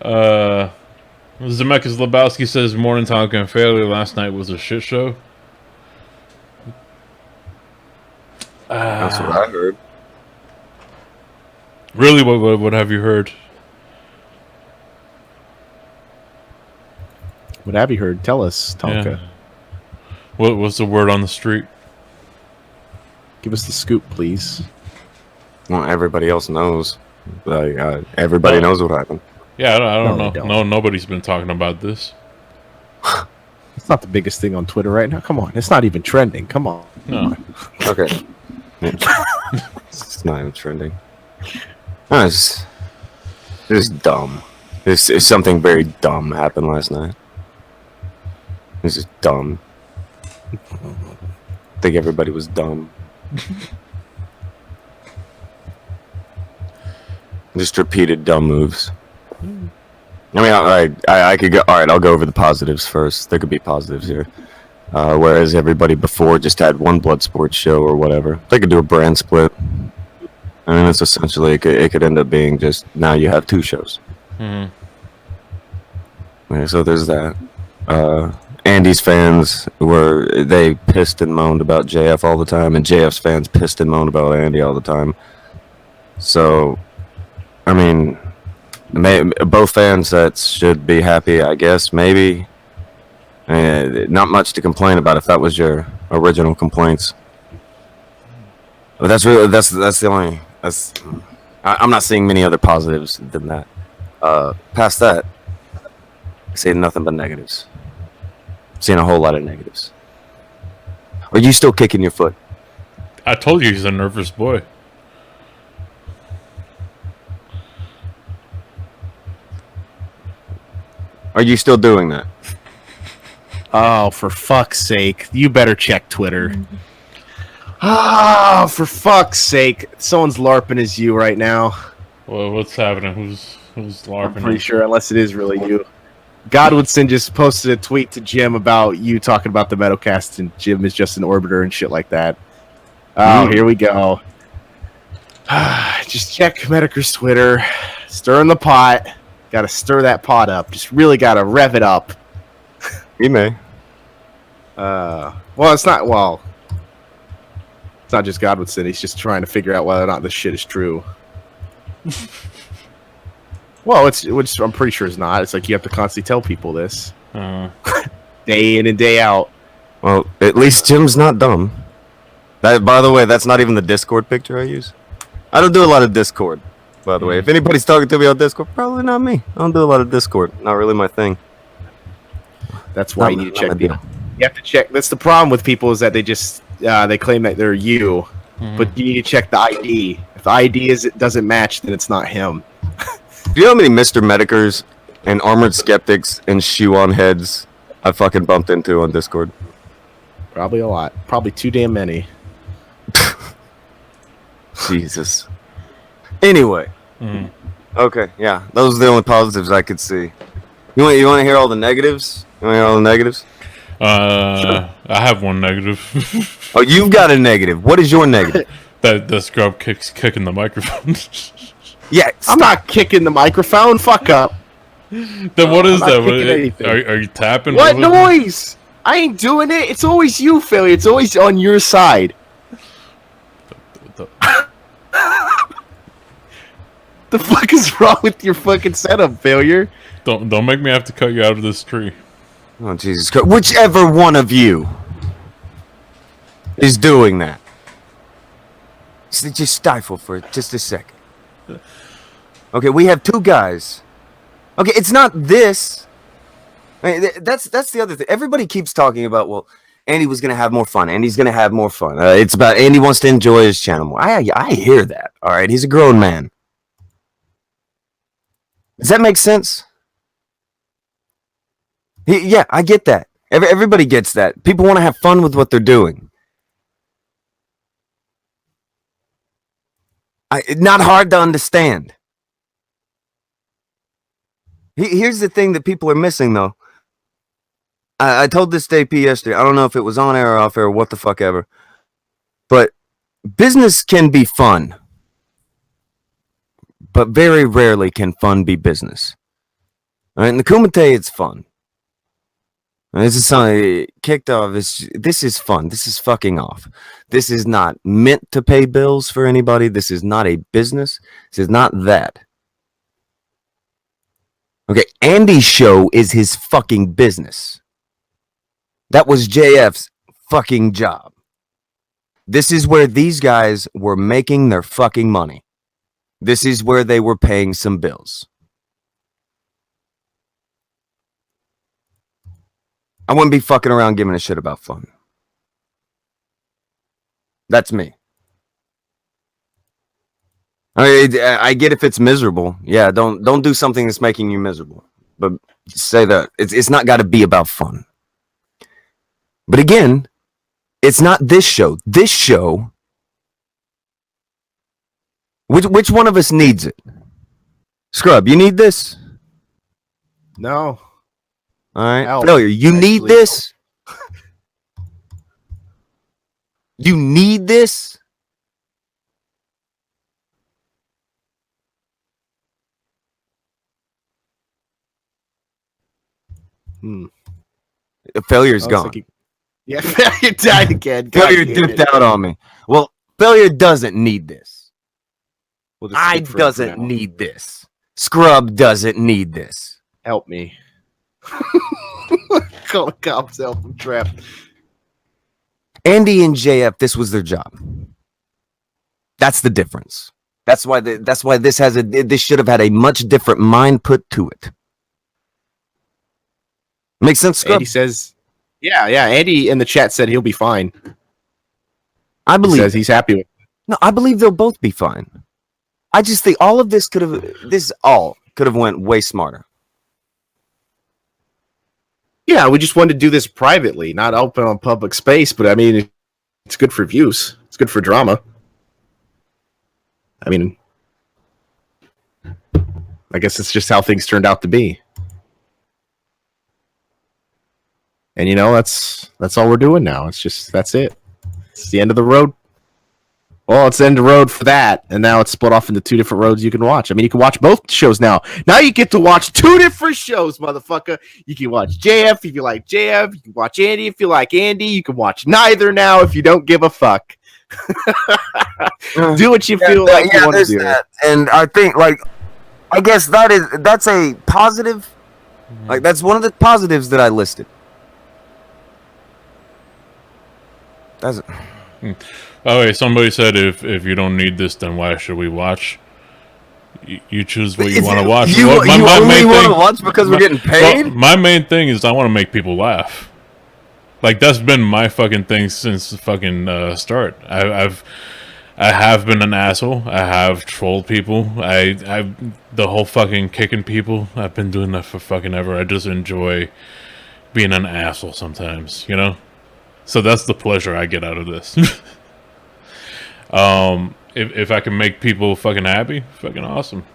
Uh, Zemeckis Lebowski says Morning Talk and Failure last night was a shit show. That's what I heard. Really, what have you heard? What have you heard? Tell us, Tonka. Yeah. What's the word on the street? Give us the scoop, please. Well, everybody else knows. Everybody knows what happened. Yeah, I don't No, know. they don't. No, nobody's been talking about this. It's not the biggest thing on Twitter right now. Come on. It's not even trending. Come on. No. Okay. It's not even trending. No, it's dumb. It's something very dumb happened last night. It's just dumb. I think everybody was dumb. Just repeated dumb moves. I mean, I could go. All right, I'll go over the positives first. There could be positives here. Whereas everybody before just had one Bloodsport show or whatever, they could do a brand split. I mean, it's essentially it could end up being just now you have two shows. Mm-hmm. Yeah, so there's that. Andy's fans they pissed and moaned about JF all the time, and JF's fans pissed and moaned about Andy all the time. So, I mean, both fan sets should be happy, I guess. Maybe not much to complain about if that was your original complaints. But that's the only. I'm not seeing many other positives than that. Past that, seeing nothing but negatives. Seeing a whole lot of negatives. Are you still kicking your foot? I told you he's a nervous boy. Are you still doing that? Oh, for fuck's sake. You better check Twitter. Ah, for fuck's sake. Someone's LARPing as you right now. Well, what's happening? Who's LARPing? I'm pretty sure, unless it is really you. Godwinson just posted a tweet to Jim about you talking about the Metacast, and Jim is just an orbiter and shit like that. Oh, here we go. Just check Metacri's Twitter. Stir in the pot. Got to stir that pot up. Just really got to rev it up. You may. It's not. Well, it's not just Godwinson. He's just trying to figure out whether or not this shit is true. Well, which I'm pretty sure is not. It's like you have to constantly tell people this, day in and day out. Well, at least Jim's not dumb. That, by the way, that's not even the Discord picture I use. I don't do a lot of Discord, by the way. If anybody's talking to me on Discord, probably not me. I don't do a lot of Discord. Not really my thing. That's why you need to check people. You have to check. That's the problem with people is that they just they claim that they're you, but you need to check the ID. If the ID doesn't match, then it's not him. Do you know how many Mr. Medicers and Armored Skeptics and Shoe-On Heads I fucking bumped into on Discord? Probably a lot. Probably too damn many. Jesus. Anyway. Okay, yeah. Those are the only positives I could see. You want to hear all the negatives? You want to hear all the negatives? I have one negative. Oh, you've got a negative. What is your negative? that scrub kicking the microphone. Yeah, I'm not kicking the microphone. Fuck up. Then what is that? Are you tapping? What noise? I ain't doing it. It's always you, Philly. It's always on your side. The fuck is wrong with your fucking setup, Failure? Don't make me have to cut you out of this tree. Oh, Jesus Christ. Whichever one of you is doing that. Just stifle for just a second. Okay, we have two guys. Okay, it's not this. I mean, that's the other thing. Everybody keeps talking about, well, Andy was going to have more fun. Andy's going to have more fun. It's about Andy wants to enjoy his channel more. I hear that. All right, he's a grown man. Does that make sense? Yeah, I get that. Everybody gets that. People want to have fun with what they're doing. Not hard to understand. Here's the thing that people are missing, though. I told this to AP yesterday. I don't know if it was on air or off air or what the fuck ever. But business can be fun. But very rarely can fun be business. All right, in the Kumite, it's fun. And this is something kicked off. This is fun. This is fucking off. This is not meant to pay bills for anybody. This is not a business. This is not that. Okay, Andy's show is his fucking business. That was JF's fucking job. This is where these guys were making their fucking money. This is where they were paying some bills. I wouldn't be fucking around giving a shit about fun. That's me. I get if it's miserable. Yeah, don't do something that's making you miserable. But say that it's not got to be about fun. But again, it's not this show. This show. Which one of us needs it? Scrub, you need this? No. All right, Help. Failure. You Actually, need this. You need this. Failure's gone. Like yeah, failure died again. Failure dipped out on me. Well, Failure doesn't need this. We'll just I skip for doesn't now. need this. Scrub doesn't need this. Help me. Call the cops. Help! I'm trapped. Andy and JF, this was their job. That's the difference. That's why this has this should have had a much different mind put to it. Makes sense, Scrub? Andy says, yeah. Andy in the chat said he'll be fine. I He believe says he's happy with. No, I believe they'll both be fine. I just think all of this could have went way smarter. Yeah, we just wanted to do this privately, not open on public space. But I mean, it's good for views. It's good for drama. I mean, I guess it's just how things turned out to be. And you know, that's all we're doing now. That's it. It's the end of the road. Well, it's the end of the road for that, and now it's split off into two different roads you can watch. I mean, you can watch both shows now. Now you get to watch two different shows, motherfucker. You can watch JF if you like JF. You can watch Andy if you like Andy. You can watch neither now if you don't give a fuck. Do what you feel like you want to do. That. And I think, I guess that's a positive. Like, that's one of the positives that I listed. That's it. Okay, somebody said if you don't need this, then why should we watch? You choose what you want to watch. You only want to watch because we're getting paid? Well, my main thing is I want to make people laugh. Like, that's been my fucking thing since the fucking start. I have been an asshole. I have trolled people. the whole fucking kicking people. I've been doing that for fucking ever. I just enjoy being an asshole sometimes, you know? So that's the pleasure I get out of this. If I can make people fucking happy, fucking awesome.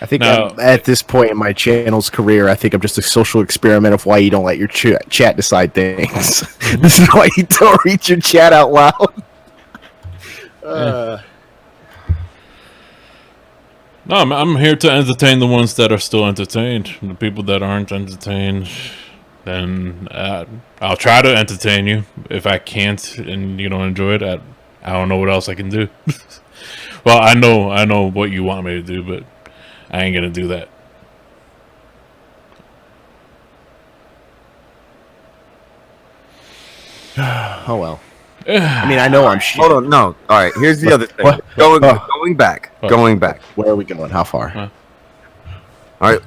I think at this point in my channel's career, I think I'm just a social experiment of why you don't let your chat decide things. This is why you don't read your chat out loud. No, I'm here to entertain the ones that are still entertained. The people that aren't entertained, then I'll try to entertain you. If I can't and you don't enjoy it, I don't know what else I can do. Well, I know what you want me to do, but I ain't gonna do that. Oh well. I mean, I know I'm shit. Hold on, no. All right, here's the other thing. Going back. Where are we going? How far? All right,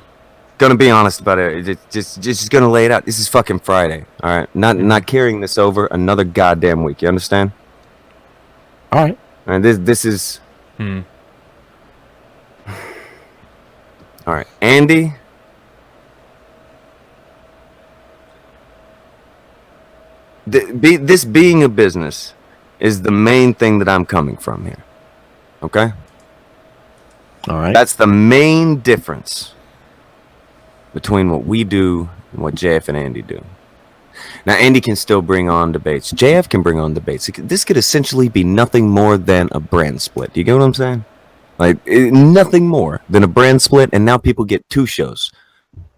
gonna be honest about it. Just gonna lay it out. This is fucking Friday. All right, not carrying this over another goddamn week. You understand? All right. And this is. All right, Andy. This being a business is the main thing that I'm coming from here. Okay? All right. That's the main difference between what we do and what JF and Andy do. Now, Andy can still bring on debates. JF can bring on debates. This could essentially be nothing more than a brand split. Do you get what I'm saying? Like nothing more than a brand split, and now people get 2 shows.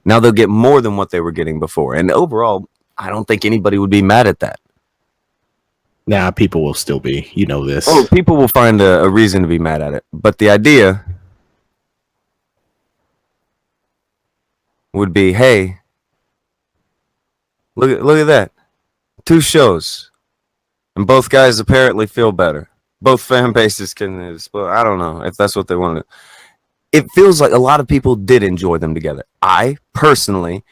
Now they'll get more than what they were getting before, and overall, I don't think anybody would be mad at that. Nah, people will still be. You know this. Oh, people will find a reason to be mad at it, but the idea would be, hey, look at that, 2 shows, and both guys apparently feel better. Both fan bases can. I don't know if that's what they wanted. It feels like a lot of people did enjoy them together. I personally,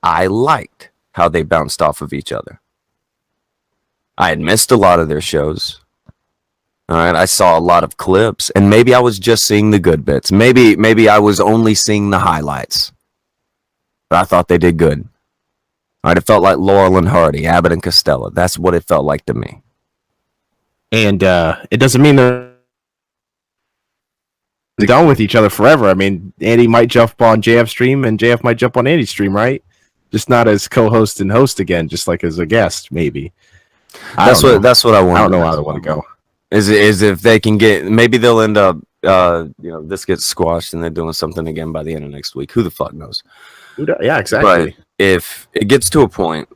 I liked how they bounced off of each other. I had missed a lot of their shows. All right, I saw a lot of clips, and maybe I was just seeing the good bits. Maybe I was only seeing the highlights. But I thought they did good. All right, it felt like Laurel and Hardy, Abbott and Costello. That's what it felt like to me. And it doesn't mean they're done with each other forever. I mean, Andy might jump on JF's stream, and JF might jump on Andy's stream, right? Just not as co-host and host again, just like as a guest, maybe. That's what I want. I don't know how they want to go. Is if they can get, maybe they'll end up, this gets squashed and they're doing something again by the end of next week. Who the fuck knows? Yeah, exactly. But if it gets to a point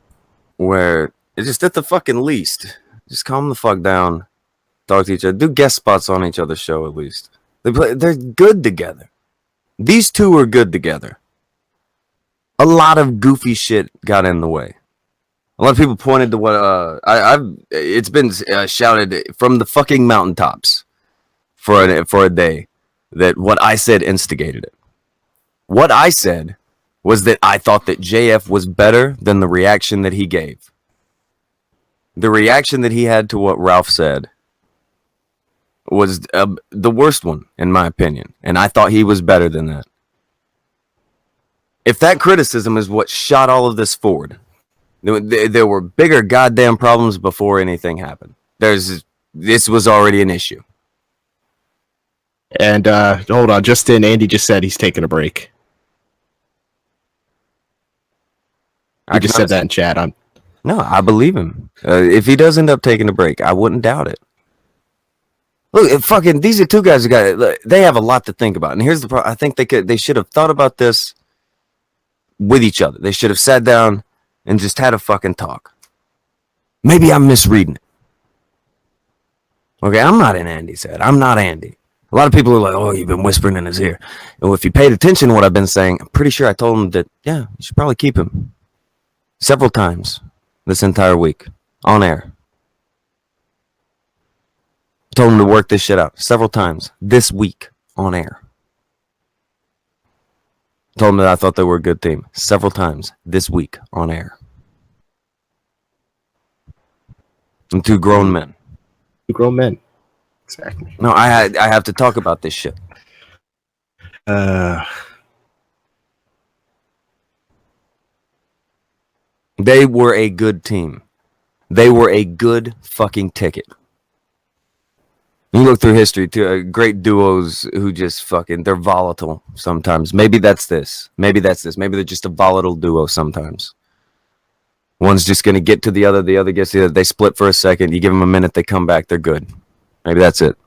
where it's just at the fucking least, just calm the fuck down, talk to each other, do guest spots on each other's show at least. They're good together. These 2 are good together. A lot of goofy shit got in the way. A lot of people pointed to what it's been shouted from the fucking mountaintops for a day that what I said instigated it. What I said was that I thought that JF was better than the reaction that he gave. The reaction that he had to what Ralph said was the worst one, in my opinion. And I thought he was better than that. If that criticism is what shot all of this forward, there were bigger goddamn problems before anything happened. This was already an issue. And hold on, Andy just said he's taking a break. I just said that in chat. No, I believe him. If he does end up taking a break, I wouldn't doubt it. Look, fucking these are 2 guys they have a lot to think about. And here's the problem. I think they should have thought about this with each other. They should have sat down and just had a fucking talk. Maybe I'm misreading it. Okay, I'm not in Andy's head. I'm not Andy. A lot of people are like, oh, you've been whispering in his ear. And if you paid attention to what I've been saying, I'm pretty sure I told him that, yeah, you should probably keep him. Several times this entire week on air. Told him to work this shit out several times this week on air. Told him that I thought they were a good team several times this week on air. I'm 2 grown men. 2 grown men. Exactly. No, I have to talk about this shit. They were a good team. They were a good fucking ticket. You look through history too, great duos who just fucking, they're volatile sometimes. Maybe that's this. Maybe they're just a volatile duo sometimes. One's just going to get to the other gets to the other. They split for a second. You give them a minute, they come back, they're good. Maybe that's it.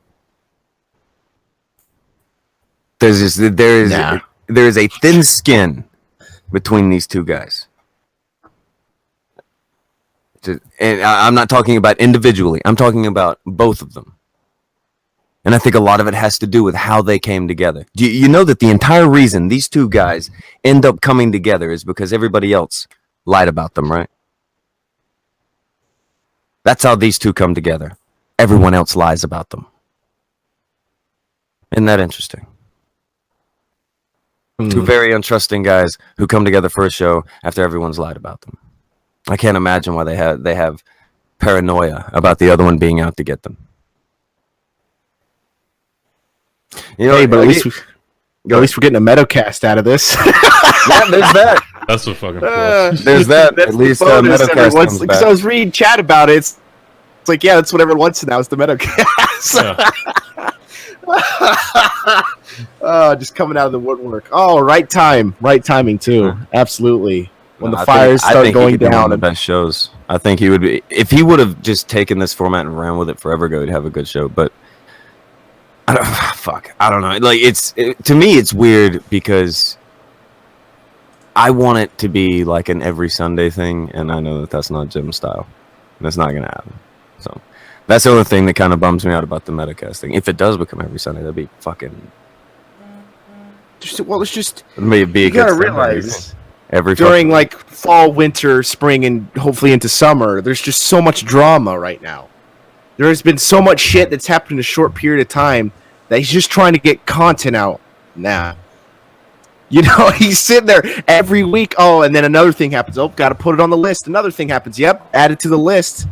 There is a thin skin between these 2 guys. And I'm not talking about individually. I'm talking about both of them. And I think a lot of it has to do with how they came together. You know that the entire reason these 2 guys end up coming together is because everybody else lied about them, right? That's how these 2 come together. Everyone else lies about them. Isn't that interesting? 2 very untrusting guys who come together for a show after everyone's lied about them. I can't imagine why they have paranoia about the other one being out to get them. You know, hey, but at least we're getting a Metacast out of this. Yeah, there's that. That's a fucking plus. There's that. At least Metacast comes back. Because I was reading chat about it. It's like, yeah, that's what everyone wants now is the Metacast. Yeah. Just coming out of the woodwork. Oh, right timing too. Absolutely. When the fires start going down. One of the best shows. I think he would be, if he would have just taken this format and ran with it forever ago, he'd have a good show. But I don't know. Like to me, it's weird because I want it to be like an every Sunday thing, and I know that that's not Jim style. That's not gonna happen. So that's the only thing that kind of bums me out about the Metacast thing. If it does become every Sunday, that'd be fucking. Well, it's just Maybe you gotta realize every during like fall, winter, spring, and hopefully into summer, there's just so much drama right now. There has been so much shit that's happened in a short period of time that he's just trying to get content out now. You know, he's sitting there every week. Oh, and then another thing happens. Oh, got to put it on the list. Another thing happens. Yep, add it to the list.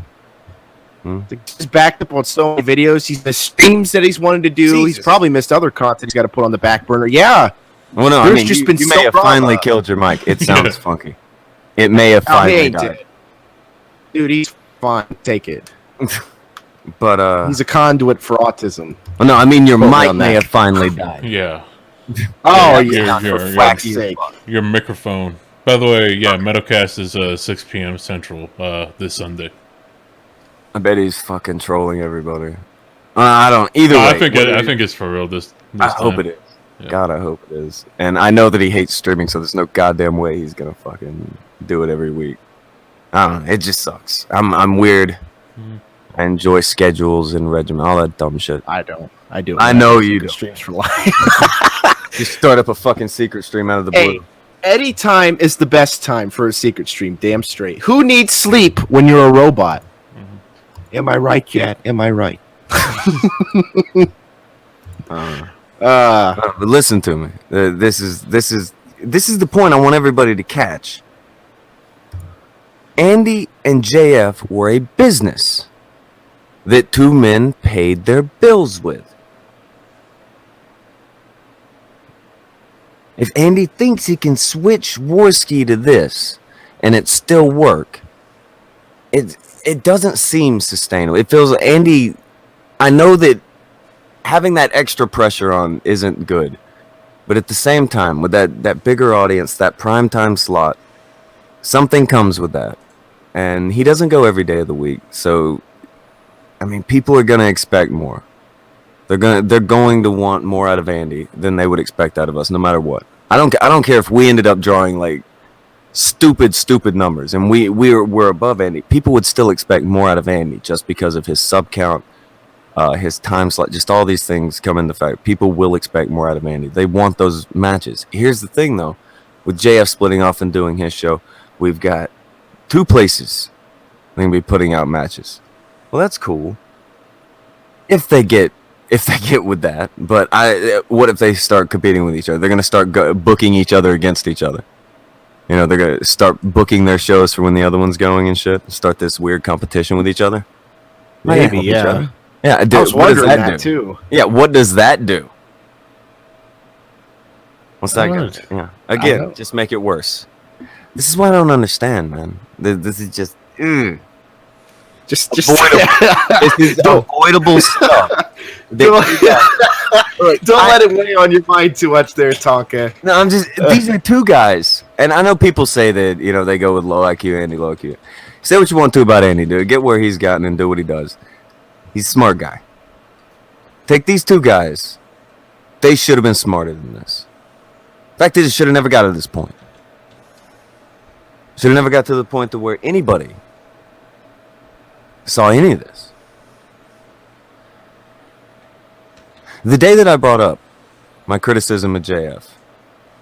He's backed up on so many videos. He's the streams that he's wanted to do. Jesus. He's probably missed other content he's got to put on the back burner. Yeah. Well, no, There's I mean, just you, been you so may have drama. finally killed your mic. It sounds funky. It may have Oh, he finally ain't died. dead. Dude, he's fine. Take it. But He's a conduit for autism. well, no, I mean your Quote me mic on may that. have finally died. Yeah. Oh, Your- yeah. your- For your- fuck's sake. Your microphone. By the way, yeah, Metalcast is 6 p.m. Central this Sunday. I bet he's fucking trolling everybody. I don't. Either No, way, I think it's for real this I time. hope it is. Yeah. God, I hope it is. And I know that he hates streaming, so there's no goddamn way he's gonna fucking do it every week. I don't know. It just sucks. I'm weird. I enjoy schedules and regimen, all that dumb shit. I don't. I do. I know you do. do. Streams for life. Just start up a fucking secret stream out of the Hey, blue. any time is the best time for a secret stream. Damn straight. Who needs sleep when you're a robot? Am I right, Cat? Am I right? But listen to me. This is the point I want everybody to catch. Andy and JF were a business that two men paid their bills with. If Andy thinks he can switch Warski to this and it still work, it doesn't seem sustainable. It feels like Andy. I know that having that extra pressure on isn't good, but at the same time, with that bigger audience, that prime time slot, something comes with that, and he doesn't go every day of the week. So, I mean, people are gonna expect more. They're going to want more out of Andy than they would expect out of us, no matter what. I don't care if we ended up drawing like stupid numbers, and we're above Andy. People would still expect more out of Andy just because of his sub count, his time slot, just all these things come into fact. People will expect more out of Andy. They want those matches. Here's the thing, though, with JF splitting off and doing his show, we've got two places they're gonna be putting out matches. Well, that's cool if they get with that. But what if they start competing with each other? They're gonna start booking each other against each other. You know, they're going to start booking their shows for when the other one's going and shit. Start this weird competition with each other. Maybe, yeah. Yeah, I was what does wondering that do? too. Yeah, what does that do? What's that? Alright. Yeah. I Again, know. just make it worse. This is what I don't understand, man. This is just... Just Avoidable. This is avoidable stuff. don't let it weigh on your mind too much there, Tonka. No, I'm just. These are two guys, and I know people say that they go with low IQ Andy, low IQ. Say what you want to about Andy, dude. Get where he's gotten and do what he does. He's a smart guy. Take these two guys. They should have been smarter than this. In fact, they should have never got to this point. Should have never got to the point to where anybody saw any of this. The day that I brought up my criticism of JF,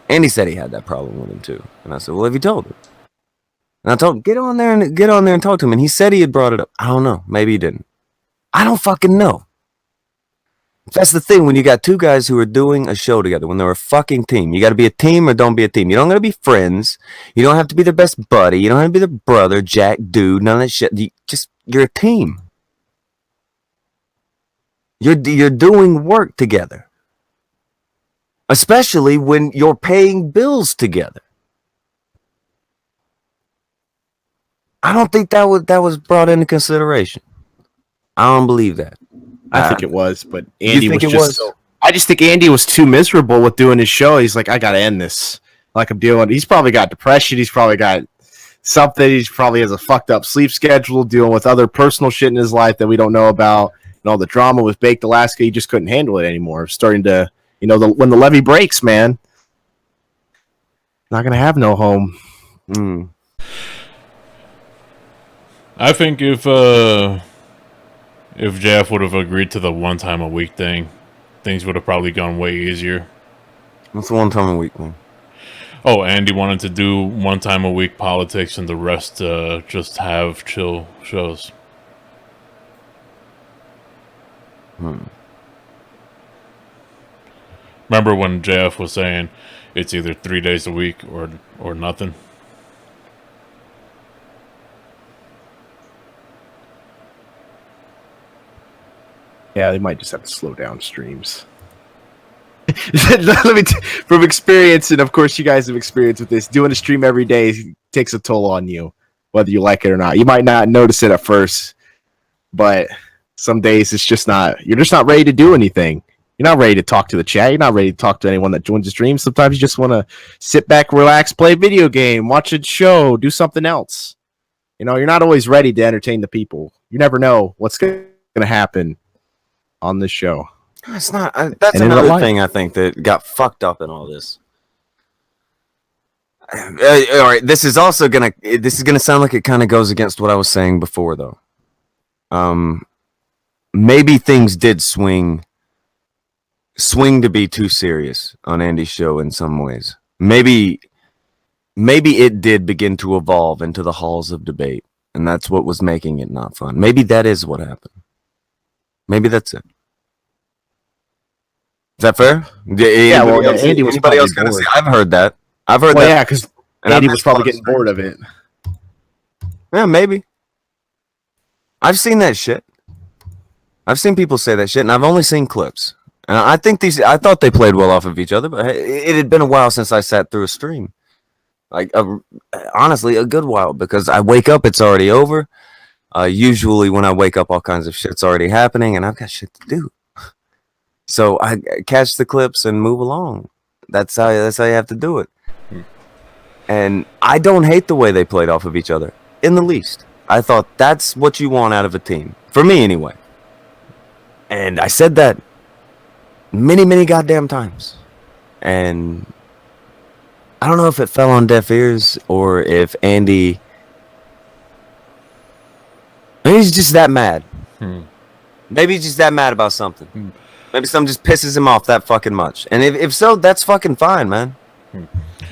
Andy said he had that problem with him too, and I said, "Well, have you told him?" And I told him, get on there and talk to him, and he said he had brought it up. I don't know, maybe he didn't. I don't fucking know. That's the thing when you got two guys who are doing a show together, when they're a fucking team. You got to be a team or don't be a team. You don't got to be friends. You don't have to be their best buddy. You don't have to be their brother, Jack, dude, none of that shit. You're a team. You're doing work together. Especially when you're paying bills together. I don't think that was brought into consideration. I don't believe that. I think it was, but Andy think was it just. was? So, I just think Andy was too miserable with doing his show. He's like, I gotta end this. Like I'm dealing. He's probably got depression. He's probably got something. He's probably has a fucked up sleep schedule, dealing with other personal shit in his life that we don't know about. and all the drama with Baked Alaska, he just couldn't handle it anymore. Starting to, when the levee breaks, man, not gonna have no home. I think if Jeff would have agreed to the 1 time a week thing, things would have probably gone way easier. What's the 1 time a week thing? Oh, Andy wanted to do 1 time a week politics and the rest just have chill shows. Remember when JF was saying it's either 3 days a week or nothing? Yeah, they might just have to slow down streams. From experience, and of course you guys have experience with this, doing a stream every day takes a toll on you, whether you like it or not. You might not notice it at first, but some days it's just not, you're just not ready to do anything. You're not ready to talk to the chat. You're not ready to talk to anyone that joins the stream. Sometimes you just want to sit back, relax, play a video game, watch a show, do something else. You're not always ready to entertain the people. You never know what's going to happen on this show. It's not. That's another thing I think that got fucked up in all this. All right, this is gonna sound like it kind of goes against what I was saying before, though. Maybe things did swing to be too serious on Andy's show in some ways. Maybe it did begin to evolve into the halls of debate, and that's what was making it not fun. Maybe that is what happened. Maybe that's it. Is that fair? Yeah, well, Andy was anybody else gonna say? I've heard that. That. Yeah, because Andy was probably getting bored of it. Yeah, maybe. I've seen that shit. I've seen people say that shit, and I've only seen clips. And I thought they played well off of each other, but it had been a while since I sat through a stream. Like, honestly, a good while, because I wake up, it's already over. Usually when I wake up, all kinds of shit's already happening, and I've got shit to do. So I catch the clips and move along. That's how you have to do it. And I don't hate the way they played off of each other in the least. I thought that's what you want out of a team, for me anyway. And I said that many, many goddamn times. And I don't know if it fell on deaf ears or if Andy, maybe he's just that mad. Maybe he's just that mad about something. Maybe something just pisses him off that fucking much. And if so, that's fucking fine, man.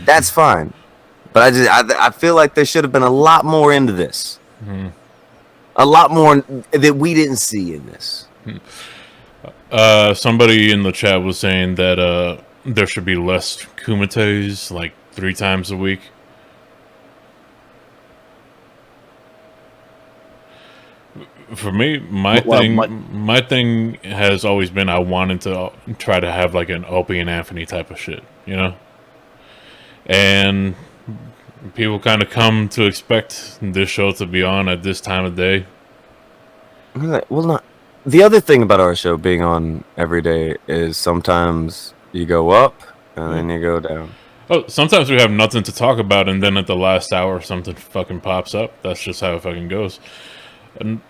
That's fine. But I feel like there should have been a lot more into this. A lot more that we didn't see in this. Somebody in the chat was saying that there should be less Kumites, like 3 times a week. For me, my thing has always been I wanted to try to have like an Opie and Anthony type of shit, and people kind of come to expect this show to be on at this time of day. Well, not the other thing about our show being on every day is sometimes you go up and then you go down. Oh, sometimes we have nothing to talk about, and then at the last hour something fucking pops up. That's just how it fucking goes.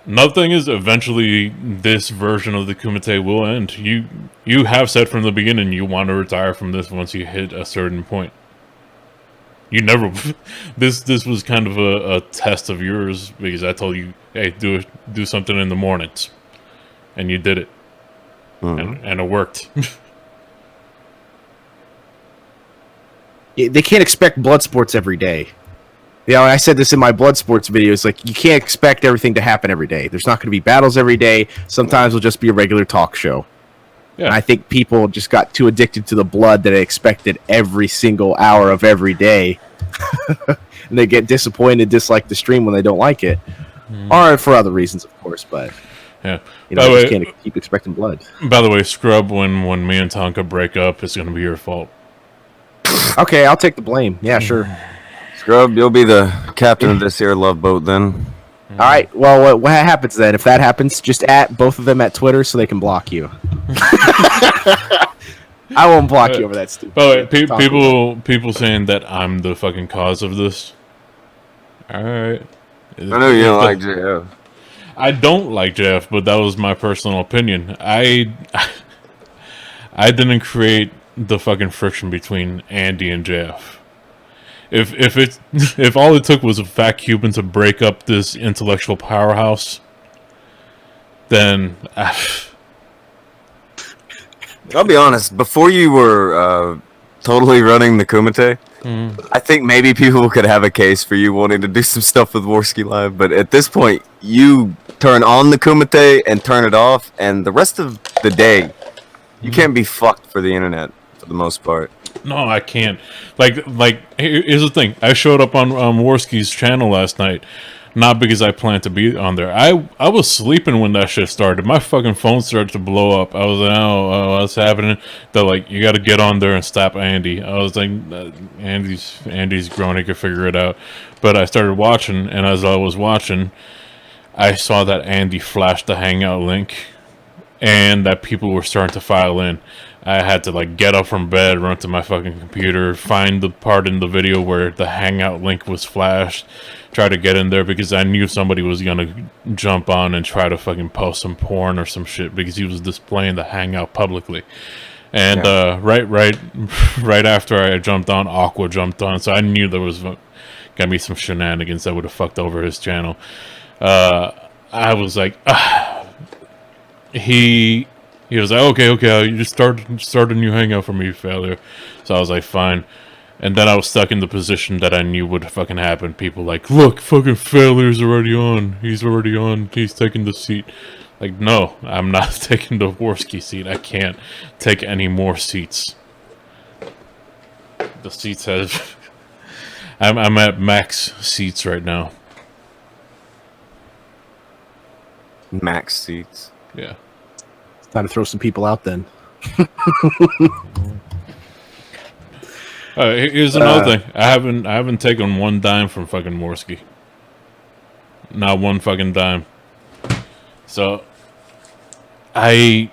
Another thing is, eventually, this version of the Kumite will end. You have said from the beginning you want to retire from this once you hit a certain point. You never. This was kind of a test of yours because I told you, hey, do something in the mornings, and you did it, and it worked. They can't expect blood sports every day. I said this in my blood sports videos. Like, you can't expect everything to happen every day. There's not going to be battles every day. Sometimes it'll just be a regular talk show. Yeah. And I think people just got too addicted to the blood that they expected every single hour of every day. And they get disappointed, dislike the stream when they don't like it. Or for other reasons, of course. But, yeah, you just can't keep expecting blood. By the way, Scrub, when me and Tonka break up, it's going to be your fault. Okay, I'll take the blame. Yeah, sure. Scrub, you'll be the captain of this here love boat then. All right. Well, what happens then? If that happens, just at both of them at Twitter so they can block you. I won't block you over that stupid. But people saying that I'm the fucking cause of this. All right. I know you don't like JF. I don't like JF, but that was my personal opinion. I didn't create the fucking friction between Andy and JF. If all it took was a fat Cuban to break up this intellectual powerhouse, then I'll be honest. Before you were totally running the Kumite, I think maybe people could have a case for you wanting to do some stuff with Warski Live. But at this point, you turn on the Kumite and turn it off, and the rest of the day, you can't be fucked for the internet for the most part. no, I can't. Like here's the thing. I showed up on Warski's channel last night, not because I planned to be on there. I was sleeping when that shit started. My fucking phone started to blow up. I was like, oh, what's happening? They're like, you got to get on there and stop Andy. I was like, Andy's grown. He could figure it out. But I started watching, and as I was watching, I saw that Andy flashed the Hangout link, and that people were starting to file in. I had to like get up from bed, run to my fucking computer, find the part in the video where the Hangout link was flashed, try to get in there because I knew somebody was gonna jump on and try to fucking post some porn or some shit because he was displaying the Hangout publicly. And right after I jumped on, Aqua jumped on, so I knew there was gonna be some shenanigans that would have fucked over his channel. I was like, He was like, okay, you just start a new Hangout for me, failure. So I was like, fine. And then I was stuck in the position that I knew would fucking happen. People like, look, fucking Failure's already on. He's already on. He's taking the seat. Like, no, I'm not taking the Warski seat. I can't take any more seats. The seats have... I'm at max seats right now. Max seats. Yeah. It's time to throw some people out then. Here's another thing. I haven't taken one dime from fucking Morski. Not one fucking dime. So I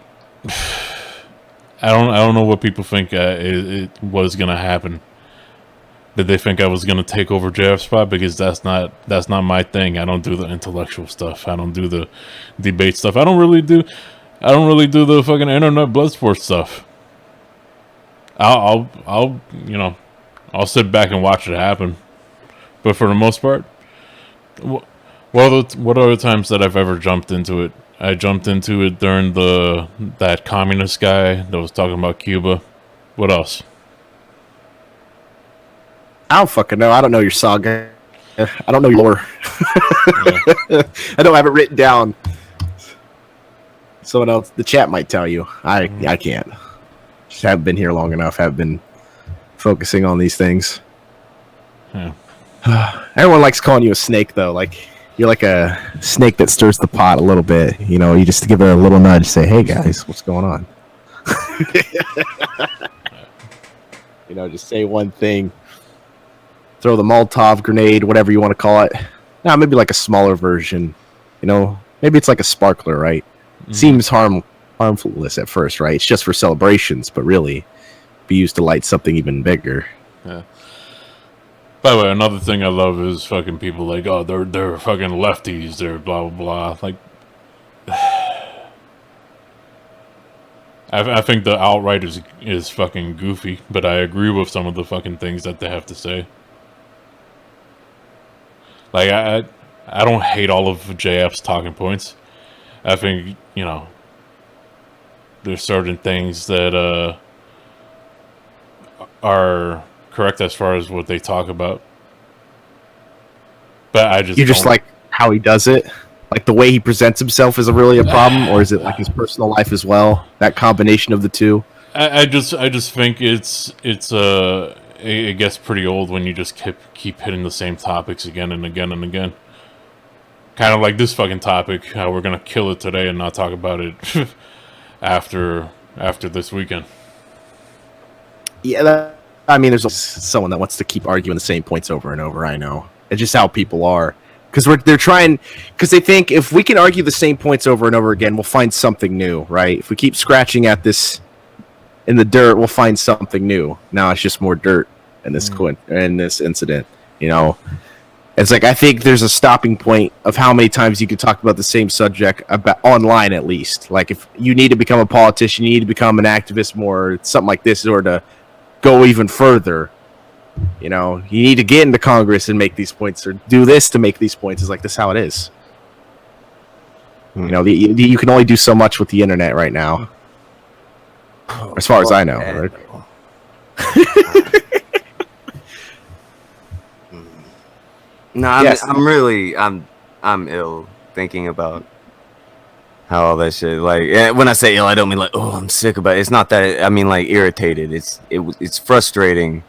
don't know what people think it was gonna happen. Did they think I was gonna take over JF's spot? Because that's not my thing. I don't do the intellectual stuff. I don't do the debate stuff. I don't really do the fucking internet blood sports stuff. I'll sit back and watch it happen. But for the most part, what are the times that I've ever jumped into it? I jumped into it during that communist guy that was talking about Cuba. What else? I don't fucking know. I don't know your saga. I don't know your lore. Yeah. I don't have it written down. Someone else, the chat might tell you. I can't. Just haven't been here long enough. Haven't been focusing on these things. Yeah. Everyone likes calling you a snake, though. Like you're like a snake that stirs the pot a little bit. You know, you just give it a little nudge, say, "Hey guys, what's going on?" You know, just say one thing. Throw the Molotov grenade, whatever you want to call it. Now, maybe like a smaller version. You know, maybe it's like a sparkler, right? Seems harmless at first, right? It's just for celebrations, but really be used to light something even bigger. Yeah. By the way, another thing I love is fucking people like, oh, they're fucking lefties, they're blah blah blah. Like, I think the outright is fucking goofy, but I agree with some of the fucking things that they have to say. Like, I don't hate all of JF's talking points. I think, you know, there's certain things that are correct as far as what they talk about. But I just... You just like how he does it? Like the way he presents himself is really a problem? Or is it like his personal life as well? That combination of the two? I just think it gets pretty old when you just keep hitting the same topics again and again and again. Kind of like this fucking topic, how we're gonna kill it today and not talk about it after this weekend. Yeah, I mean, there's someone that wants to keep arguing the same points over and over. I know. It's just how people are. Because they're trying, because they think if we can argue the same points over and over again, we'll find something new, right? If we keep scratching at this in the dirt, we'll find something new. Now it's just more dirt in this incident, you know. It's like I think there's a stopping point of how many times you can talk about the same subject about online, at least. Like if you need to become a politician, you need to become an activist more, something like this, in order to go even further. You know, you need to get into Congress and make these points, or do this to make these points. It's like this is how it is. You know, you can only do so much with the internet right now, as far as I know. Right? No, Yes. I'm ill thinking about how all that shit. Like, when I say ill, I don't mean like, oh, I'm sick about it. It's not that. I mean like irritated. It's frustrating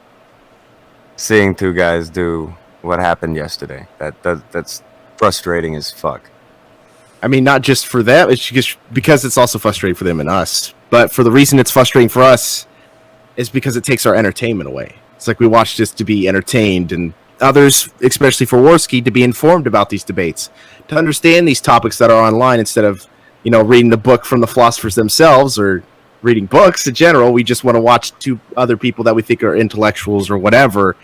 seeing two guys do what happened yesterday. That's frustrating as fuck. I mean, not just for them, it's just because it's also frustrating for them and us. But for the reason it's frustrating for us is because it takes our entertainment away. It's like we watch this to be entertained, and others, especially for Worski, to be informed about these debates, to understand these topics that are online instead of, you know, reading the book from the philosophers themselves or reading books in general. We just want to watch two other people that we think are intellectuals or whatever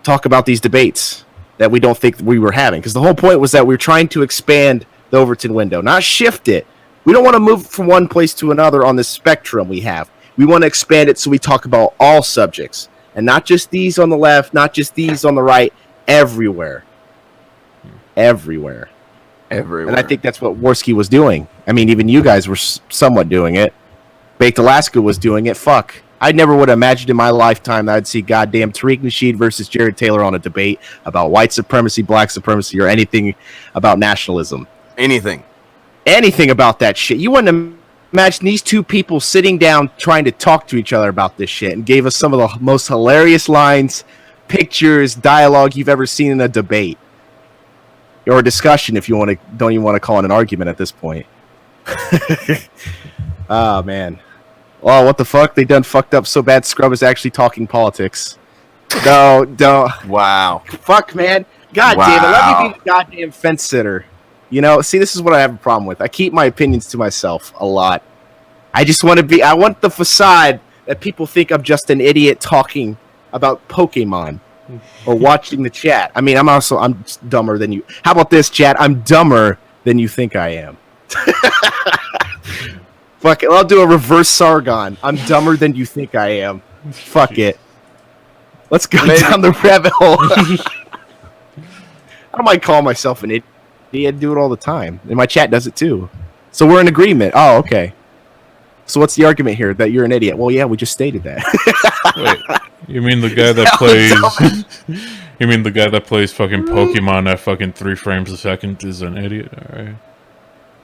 talk about these debates that we don't think we were having. Because the whole point was that we were trying to expand the Overton window, not shift it. We don't want to move from one place to another on this spectrum we have. We want to expand it so we talk about all subjects, and not just these on the left, not just these on the right, everywhere. Everywhere. And I think that's what Worski was doing. I mean, even you guys were somewhat doing it. Baked Alaska was doing it. Fuck. I never would have imagined in my lifetime that I'd see goddamn Tariq Nasheed versus Jared Taylor on a debate about white supremacy, black supremacy, or anything about nationalism. Anything About that shit. You wouldn't imagine these two people sitting down trying to talk to each other about this shit, and gave us some of the most hilarious lines, pictures, dialogue you've ever seen in a debate or a discussion, if you want to. Don't even want to call it an argument at this point. Oh man. Oh, what the fuck? They done fucked up so bad. Scrub is actually talking politics. No, don't. Wow. Fuck, man. God damn it. Let me be the goddamn fence sitter. You know, see, this is what I have a problem with. I keep my opinions to myself a lot. I just want to be, I want the facade that people think I'm just an idiot talking about Pokemon or watching the chat. I mean, I'm dumber than you. How about this, chat? I'm dumber than you think I am. Fuck it. I'll do a reverse Sargon. I'm dumber than you think I am. Fuck it. Let's go down the rabbit hole. I don't mind calling myself an idiot. I do it all the time. And my chat does it too. So we're in agreement. Oh, okay. So what's the argument here? That you're an idiot? Well, yeah, we just stated that. Wait, you mean the guy that plays... You mean the guy that plays fucking Pokemon at fucking 3 frames a second is an idiot? Alright.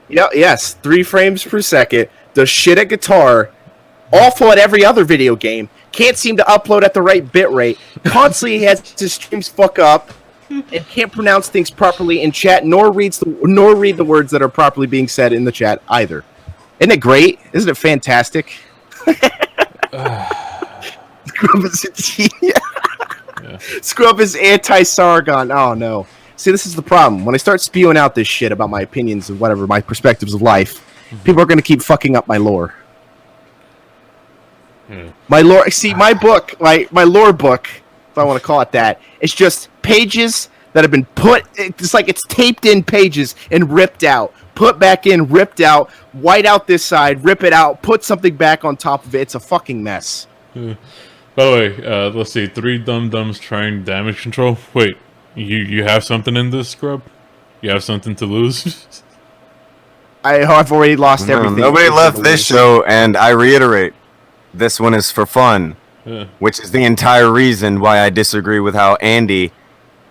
Yes, 3 frames per second. Does shit at guitar. Awful at every other video game. Can't seem to upload at the right bit rate. Constantly has his streams fuck up. And can't pronounce things properly in chat, nor read the words that are properly being said in the chat either. Isn't it great? Isn't it fantastic? Scrub is a genius. Yeah. Scrub is anti-Sargon. Oh no. See, this is the problem. When I start spewing out this shit about my opinions and whatever, my perspectives of life, people are going to keep fucking up my lore. My lore. See, my book, my lore book, if I want to call it that, it's just pages that have been put. It's like it's taped in pages and ripped out, put back in, ripped out, white out this side, rip it out, put something back on top of it. It's a fucking mess. By the way, let's see. 3 dum-dums trying damage control. Wait, you have something in this, Scrub? You have something to lose? I've already lost everything. Nobody left this show, and I reiterate, this one is for fun. Yeah. Which is the entire reason why I disagree with how Andy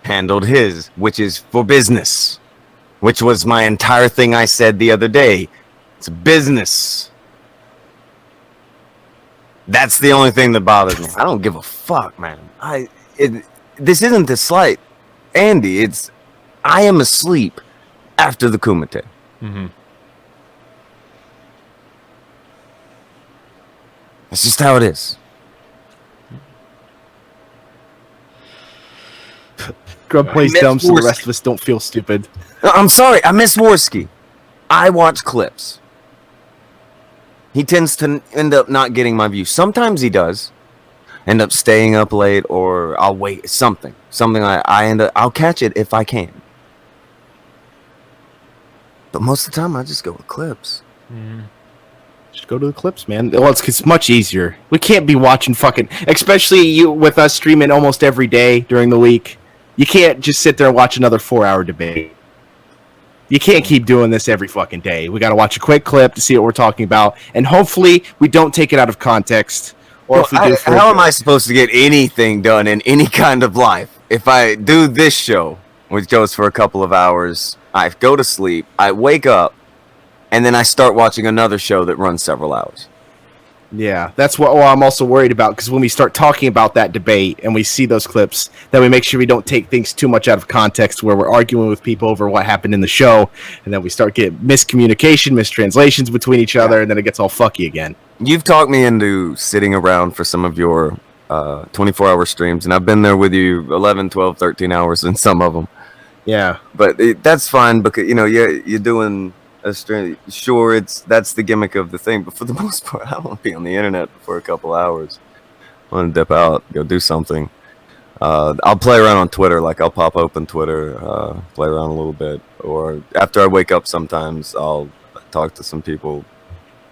handled his, which is for business. Which was my entire thing I said the other day. It's business. That's the only thing that bothers me. I don't give a fuck, man. This isn't the slight Andy. I am asleep after the Kumite. Mm-hmm. That's just how it is. Scrub plays dumb so the rest of us don't feel stupid. I'm sorry, I miss Worski. I watch clips. He tends to end up not getting my view. Sometimes he does, end up staying up late, or I'll wait something. I'll catch it if I can. But most of the time, I just go with clips. Just go to the clips, man. Well, it's much easier. We can't be watching fucking, especially you with us streaming almost every day during the week. You can't just sit there and watch another 4-hour debate. You can't keep doing this every fucking day. We got to watch a quick clip to see what we're talking about, and hopefully we don't take it out of context. Or Well, if we do, how am I supposed to get anything done in any kind of life if I do this show, which goes for a couple of hours? I go to sleep, I wake up, and then I start watching another show that runs several hours. Yeah, that's what I'm also worried about, because when we start talking about that debate and we see those clips, then we make sure we don't take things too much out of context where we're arguing with people over what happened in the show, and then we start getting miscommunication, mistranslations between each other, and then it gets all fucky again. You've talked me into sitting around for some of your 24-hour streams, and I've been there with you 11, 12, 13 hours in some of them. Yeah. But that's fine because, you're doing a stream. Sure, that's the gimmick of the thing, but for the most part, I want to be on the internet for a couple hours. I want to dip out, go do something. I'll play around on Twitter, like I'll pop open Twitter, play around a little bit, or after I wake up sometimes I'll talk to some people,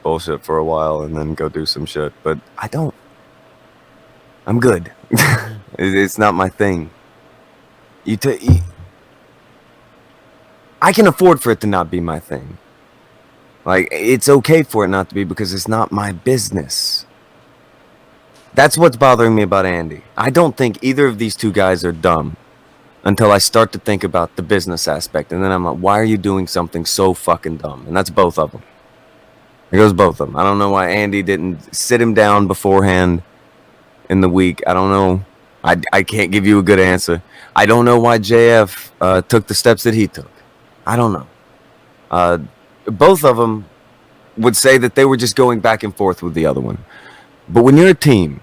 bullshit for a while, and then go do some shit. But I'm good. It's not my thing. I can afford for it to not be my thing. Like, it's okay for it not to be because it's not my business. That's what's bothering me about Andy. I don't think either of these two guys are dumb until I start to think about the business aspect. And then I'm like, why are you doing something so fucking dumb? And that's both of them. It goes both of them. I don't know why Andy didn't sit him down beforehand in the week. I don't know. I can't give you a good answer. I don't know why JF took the steps that he took. I don't know. Both of them would say that they were just going back and forth with the other one. But when you're a team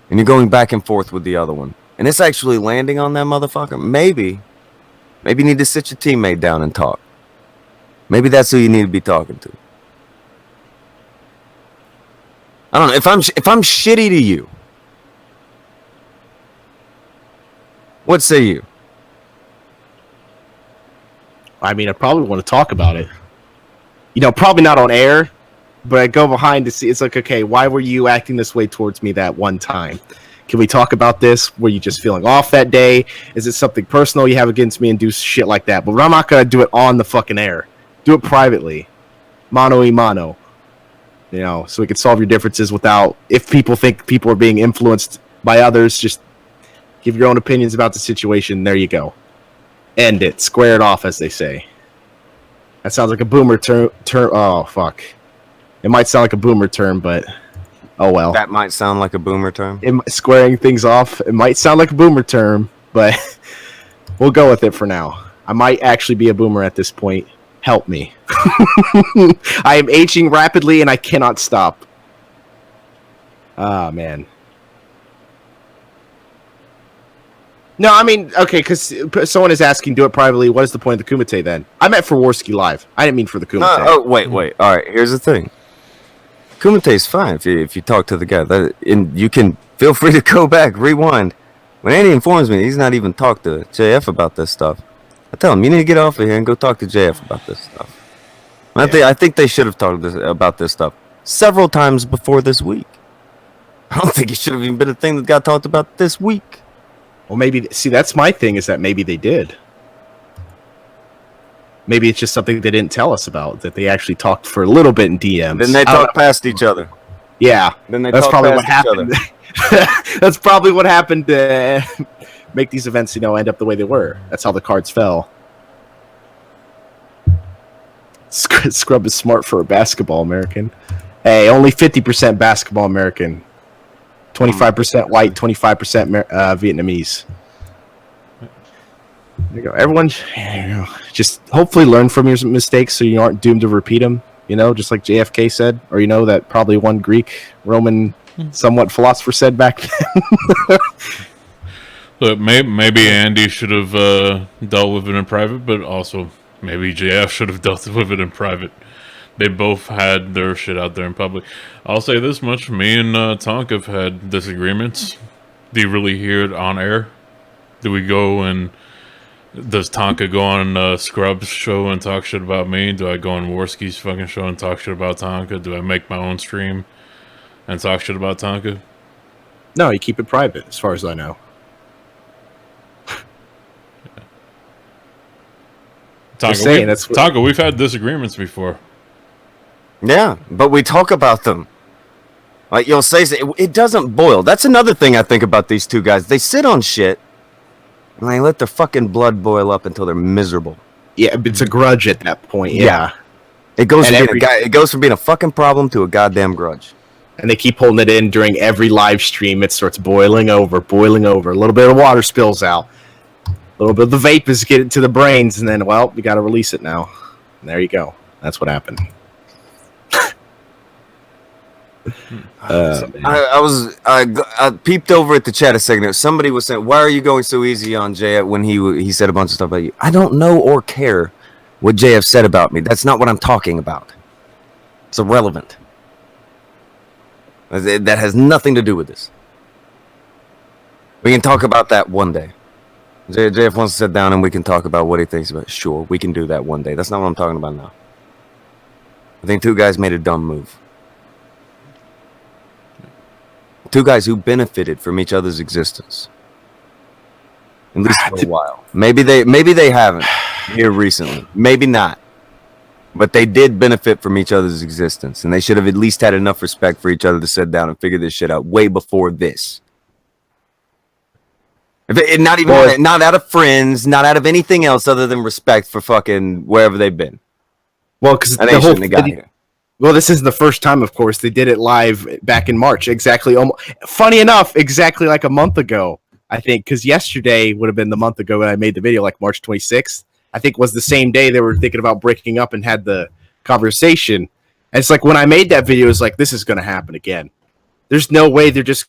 and you're going back and forth with the other one, and it's actually landing on that motherfucker, maybe you need to sit your teammate down and talk. Maybe that's who you need to be talking to. I don't know. If I'm shitty to you, what say you? I mean, I probably want to talk about it. Probably not on air, but I go behind to see. It's like, okay, why were you acting this way towards me that one time? Can we talk about this? Were you just feeling off that day? Is it something personal you have against me and do shit like that? But I'm not going to do it on the fucking air. Do it privately. Mano y mano. So we can solve your differences without, if people think people are being influenced by others, just give your own opinions about the situation. There you go. End it. Square it off, as they say. That sounds like a boomer term. Oh, fuck. It might sound like a boomer term, but oh well. That might sound like a boomer term. Squaring things off, it might sound like a boomer term, but we'll go with it for now. I might actually be a boomer at this point. Help me. I am aging rapidly and I cannot stop. Ah, man. No, I mean, okay, because someone is asking, do it privately. What is the point of the Kumite then? I meant for Warski Live. I didn't mean for the Kumite. Wait. All right, here's the thing. Kumite is fine if you talk to the guy. And you can feel free to go back, rewind. When Andy informs me he's not even talked to JF about this stuff, I tell him, you need to get off of here and go talk to JF about this stuff. I think they should have talked about this stuff several times before this week. I don't think it should have even been a thing that got talked about this week. Well, maybe, see, that's my thing, is that maybe they did. Maybe it's just something they didn't tell us about, that they actually talked for a little bit in DMs. Then they talked past each other. Yeah. Then they that's probably past what happened. That's probably what happened to make these events, end up the way they were. That's how the cards fell. Scrub is smart for a basketball American. Hey, only 50% basketball American. 25% white, 25% Vietnamese. There you go. Everyone, just hopefully learn from your mistakes so you aren't doomed to repeat them. Just like JFK said, or that probably one Greek, Roman, somewhat philosopher said back then. Look, maybe Andy should have dealt with it in private, but also maybe JF should have dealt with it in private. They both had their shit out there in public. I'll say this much: me and Tonk have had disagreements. Do you really hear it on air? Do we go and does Tonka go on Scrubs show and talk shit about me? Do I go on Worski's fucking show and talk shit about Tonka? Do I make my own stream and talk shit about Tonka? No, you keep it private, as far as I know. Tonka, we've had disagreements before. Yeah, but we talk about them. Like you'll say, it doesn't boil. That's another thing I think about these two guys. They sit on shit and they let their fucking blood boil up until they're miserable. Yeah, it's a grudge at that point. Yeah. It goes from being a fucking problem to a goddamn grudge. And they keep holding it in during every live stream. It starts boiling over. A little bit of water spills out. A little bit of the vapors get into the brains, and then, well, we got to release it now. And there you go. That's what happened. I peeped over at the chat a second ago. Somebody was saying, "Why are you going so easy on JF?" When he said a bunch of stuff about you. I don't know or care what JF said about me. That's not what I'm talking about. It's irrelevant. That has nothing to do with this. We can talk about that one day. JF wants to sit down and we can talk about what he thinks about it. Sure, we can do that one day. That's not what I'm talking about now. I think two guys made a dumb move. Two guys who benefited from each other's existence. At least for a while. Maybe they haven't here recently. Maybe not. But they did benefit from each other's existence. And they should have at least had enough respect for each other to sit down and figure this shit out way before this. Not out of friends, not out of anything else other than respect for fucking wherever they've been. Well, because the whole thing. Well, this isn't the first time, of course. They did it live back in March. Funny enough, exactly like a month ago, I think, because yesterday would have been the month ago when I made the video, like March 26th. I think was the same day they were thinking about breaking up and had the conversation. And it's like when I made that video, it was like, this is going to happen again. There's no way they're just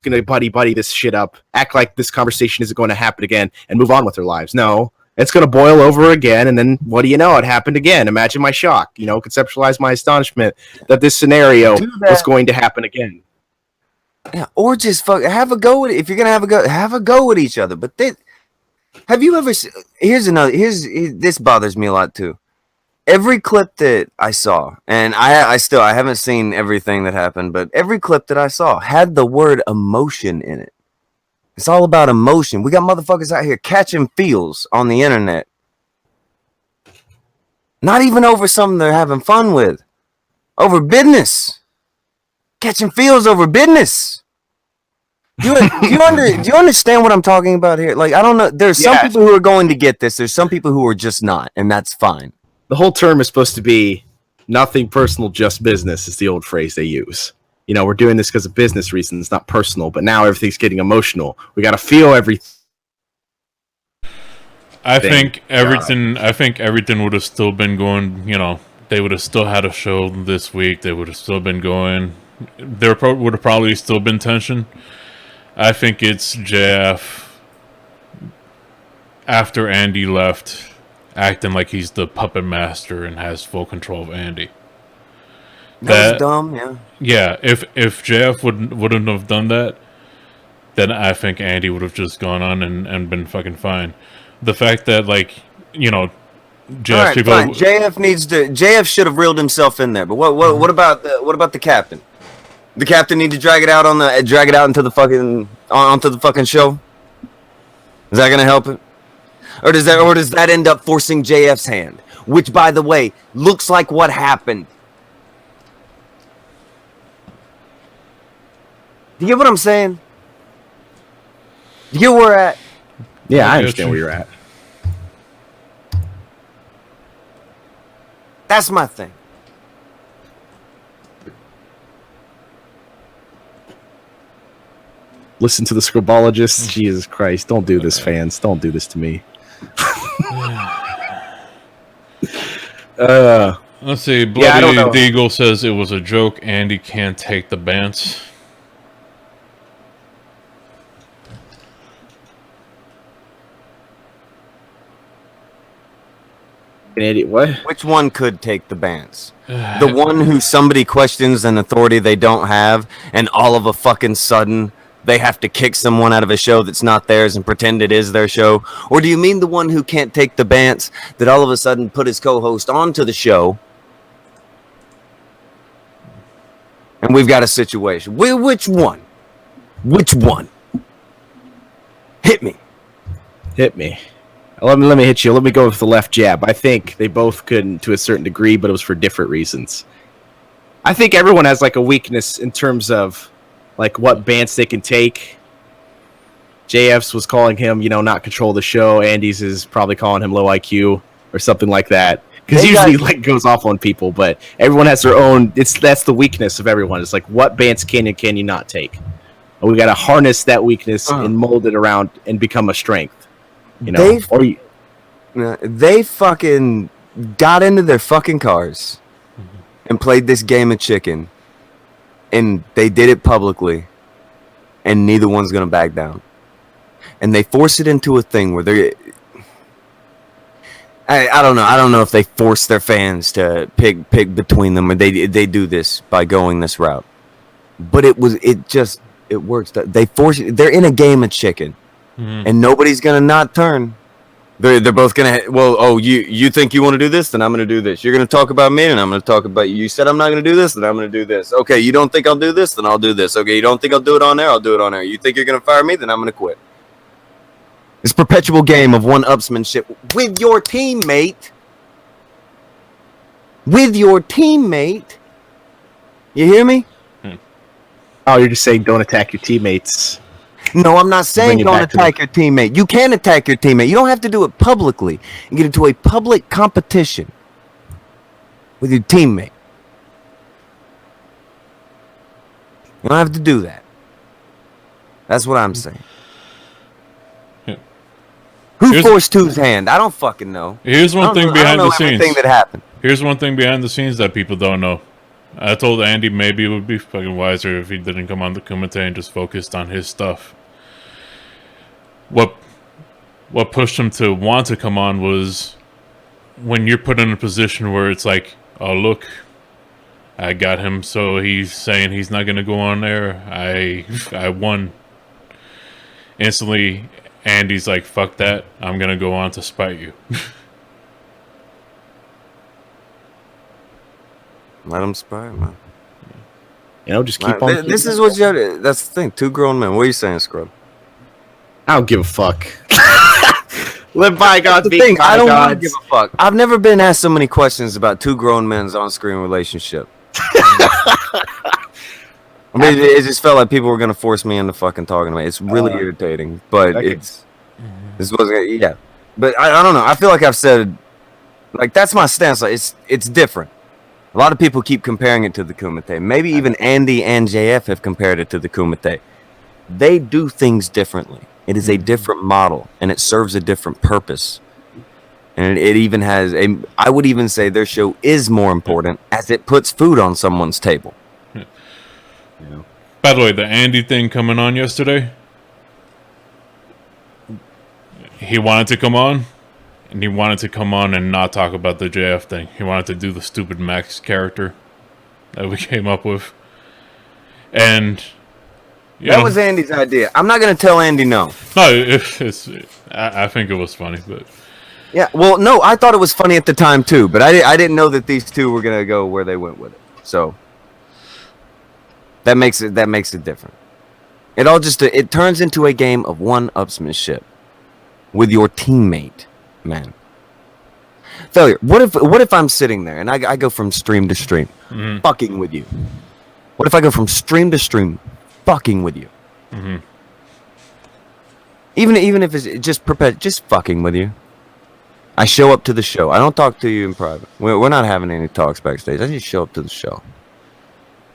going to buddy this shit up, act like this conversation isn't going to happen again, and move on with their lives. No. It's going to boil over again, and then what do you know? It happened again. Imagine my shock. Conceptualize my astonishment that this scenario was going to happen again. Yeah, or just have a go with it. If you're gonna have a go with each other. But have you ever? This bothers me a lot too. Every clip that I saw, and I haven't seen everything that happened, but every clip that I saw had the word emotion in it. It's all about emotion. We got motherfuckers out here catching feels on the internet. Not even over something they're having fun with. Over business. Catching feels over business. Do you understand what I'm talking about here? Like, I don't know. There's some people who are going to get this. There's some people who are just not, and that's fine. The whole term is supposed to be nothing personal, just business is the old phrase they use. We're doing this because of business reasons, not personal. But now everything's getting emotional. We got to feel everything. I think everything would have still been going. They would have still had a show this week. They would have still been going. There would have probably still been tension. I think it's JF after Andy left, acting like he's the puppet master and has full control of Andy. That was dumb, yeah. Yeah, if JF wouldn't have done that, then I think Andy would have just gone on and been fucking fine. The fact that JF right, people fine. JF should have reeled himself in there. But what about the captain? The captain need to drag it out into the fucking onto the fucking show? Is that gonna help it? Or does that end up forcing JF's hand? Which, by the way, looks like what happened. Do you get what I'm saying? You get where we're at? Yeah, I understand where you're at. That's my thing. Listen to the scribologists. Jesus Christ. Don't do this, fans. Don't do this to me. Let's see. Bloody Deagle says it was a joke. Andy can't take the bants. An idiot. What? Which one could take the bans? The one who somebody questions an authority they don't have, and all of a fucking sudden they have to kick someone out of a show that's not theirs and pretend it is their show? Or do you mean the one who can't take the bans that all of a sudden put his co-host onto the show? And we've got a situation. Which one? Which one? Hit me. Hit me. Let me hit you. Let me go with the left jab. I think they both could to a certain degree, but it was for different reasons. I think everyone has like a weakness in terms of like what bants they can take. JF's was calling him, not control the show. Andy's is probably calling him low IQ or something like that. Because usually like goes off on people, but everyone has their own. That's the weakness of everyone. It's like what bants can you not take? And we got to harness that weakness and mold it around and become a strength. They fucking got into their fucking cars and played this game of chicken, and they did it publicly, and neither one's gonna back down. And they force it into a thing where they're. I don't know. I don't know if they force their fans to pick between them, or they do this by going this route. But it works. They force it. They're in a game of chicken. And nobody's gonna not turn. They're both gonna. You think you want to do this? Then I'm gonna do this. You're gonna talk about me, and I'm gonna talk about you. You said I'm not gonna do this, then I'm gonna do this. Okay, you don't think I'll do this? Then I'll do this. Okay, you don't think I'll do it on there? I'll do it on there. You think you're gonna fire me? Then I'm gonna quit. This perpetual game of one-upsmanship with your teammate. With your teammate. You hear me? Oh, you're just saying don't attack your teammates. No, I'm not saying don't attack your teammate. You can attack your teammate. You don't have to do it publicly and get into a public competition with your teammate. You don't have to do that. That's what I'm saying. Yeah. Who forced whose hand? I don't fucking know. Here's one thing behind the scenes. Everything that happened. Here's one thing behind the scenes that people don't know. I told Andy maybe it would be fucking wiser if he didn't come on the Kumite and just focused on his stuff. What pushed him to want to come on was when you're put in a position where it's like, oh look, I got him, so he's saying he's not gonna go on there. I won. Instantly, Andy's like, fuck that, I'm gonna go on to spite you. Let him spite, man. Just keep on. This is what you have to, that's the thing. 2 grown men. What are you saying, Scrub? I don't give a fuck. Let bygones be bygones. I don't want to give a fuck. I've never been asked so many questions about 2 grown men's on-screen relationship. I mean, it just felt like people were gonna force me into fucking talking about it. It's really irritating, but this wasn't. Yeah, but I don't know. I feel like I've said, like, that's my stance. Like, it's different. A lot of people keep comparing it to the Kumite. Maybe even Andy and JF have compared it to the Kumite. They do things differently. It is a different model, and it serves a different purpose. And it even has a. I would even say their show is more important as it puts food on someone's table. Yeah. By the way, the Andy thing coming on yesterday, he wanted to come on, and he wanted to come on and not talk about the JF thing. He wanted to do the stupid Max character that we came up with. And that was Andy's idea. I'm not going to tell Andy no. No, I think it was funny, but yeah. Well, no, I thought it was funny at the time too, but I didn't know that these two were going to go where they went with it. So that makes it different. It turns into a game of one-upsmanship with your teammate, man. Failure. What if I'm sitting there and I go from stream to stream, fucking with you? What if I go from stream to stream, fucking with you? Mm-hmm. Even if it's just fucking with you. I show up to the show. I don't talk to you in private. We're not having any talks backstage. I just show up to the show.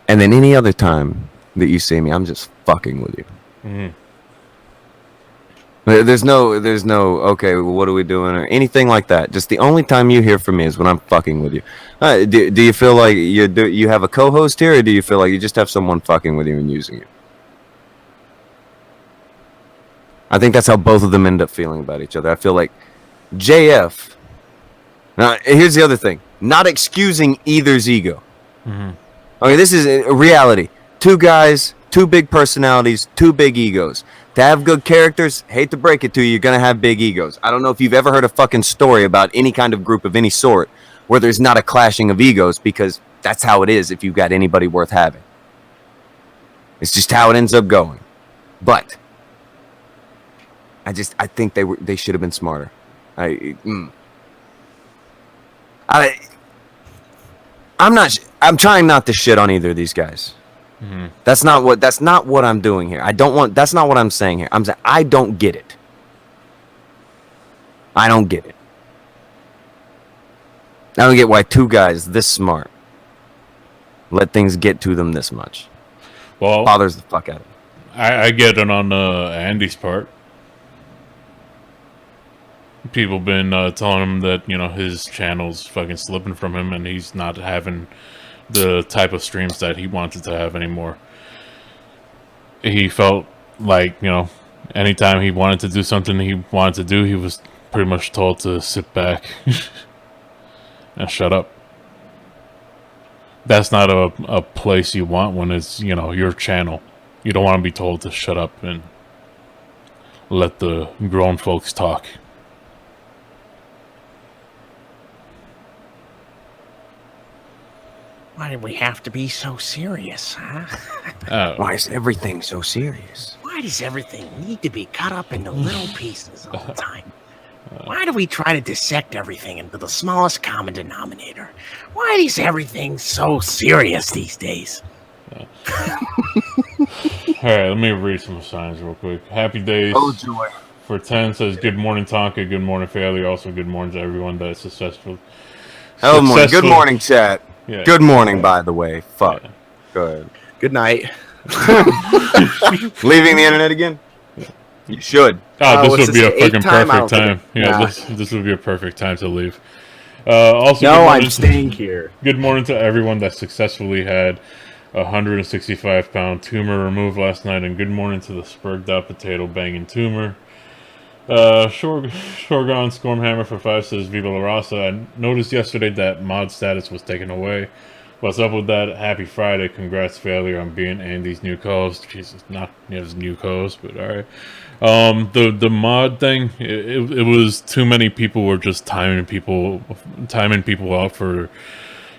And then any other time that you see me, I'm just fucking with you. Mm-hmm. There's no, okay, well, what are we doing, or anything like that. Just the only time you hear from me is when I'm fucking with you. Do you feel like you have a co-host here, or do you feel like you just have someone fucking with you and using you? I think that's how both of them end up feeling about each other. I feel like JF Now, here's the other thing. Not excusing either's ego. Mm-hmm. Okay, this is a reality. Two guys, two big personalities, two big egos. To have good characters, hate to break it to you, you're going to have big egos. I don't know if you've ever heard a fucking story about any kind of group of any sort where there's not a clashing of egos, because that's how it is if you've got anybody worth having. It's just how it ends up going. But I think they should have been smarter. I'm trying not to shit on either of these guys. Mm-hmm. That's not what I'm doing here. That's not what I'm saying here. I'm saying I don't get it. I don't get it. I don't get why two guys this smart let things get to them this much. Well, bothers the fuck out of me. I get it on Andy's part. People been telling him that, you know, his channel's fucking slipping from him and he's not having the type of streams that he wanted to have anymore. He felt like, you know, anytime he wanted to do something he wanted to do, he was pretty much told to sit back and shut up. That's not a place you want when it's, you know, your channel. You don't want to be told to shut up and let the grown folks talk. Why do we have to be so serious, huh? Why is everything so serious? Why does everything need to be cut up into little pieces all the time? Why do we try to dissect everything into the smallest common denominator? Why is everything so serious these days? Alright, let me read some signs real quick. Happy days. Oh, joy. For 10 says, good morning, Tonka. Good morning, Failure. Also, good morning to everyone that's successful. Oh, morning. Good morning, chat. Yeah. Good morning, by the way. Fuck. Yeah. Go ahead. Good night. Leaving the internet again? Yeah. You should. Oh, this would be a fucking perfect time. Yeah, this would be a perfect time to leave. Also, no, I'm staying here. Good morning to everyone that successfully had a 165-pound tumor removed last night, and good morning to the spurged out potato banging tumor. Shorgon Stormhammer for 5 says, Viva La Raza. I noticed yesterday that mod status was taken away. What's up with that? Happy Friday. Congrats, Failure, on being Andy's new co-host. Jesus, not his new co-host, but alright. The mod thing, it was too many people were just timing people out for,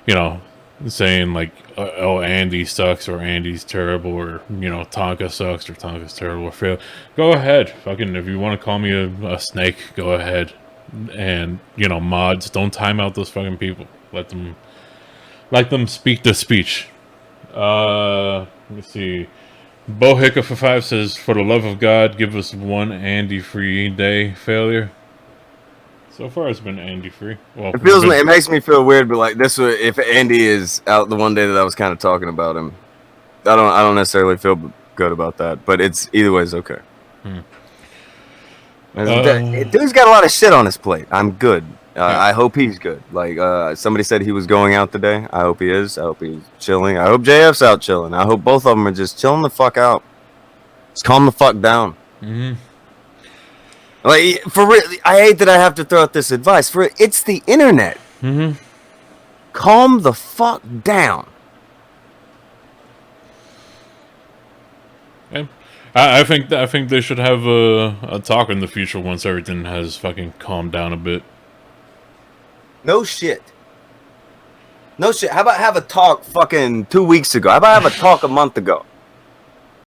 you know, saying like, oh, Andy sucks, or Andy's terrible, or, you know, Tonka sucks, or Tonka's terrible, or fail. Go ahead, fucking, if you want to call me a snake, go ahead. And, you know, mods, don't time out those fucking people. Let them speak the speech. Let me see. Bo Hiccup for 5 says, for the love of God, give us one Andy free day, Failure. So far, it's been Andy free. Well, it makes me feel weird, but like this, if Andy is out the one day that I was kind of talking about him, I don't necessarily feel good about that. But it's either way, it's okay. Dude's got a lot of shit on his plate. I'm good. I hope he's good. Like somebody said he was going out today. I hope he is. I hope he's chilling. I hope JF's out chilling. I hope both of them are just chilling the fuck out. Just calm the fuck down. Mm-hmm. Like, for real, I hate that I have to throw out this advice. It's the internet. Mm-hmm. Calm the fuck down. Okay. I think they should have a talk in the future once everything has fucking calmed down a bit. No shit. No shit. How about have a talk fucking 2 weeks ago? How about have a talk a month ago?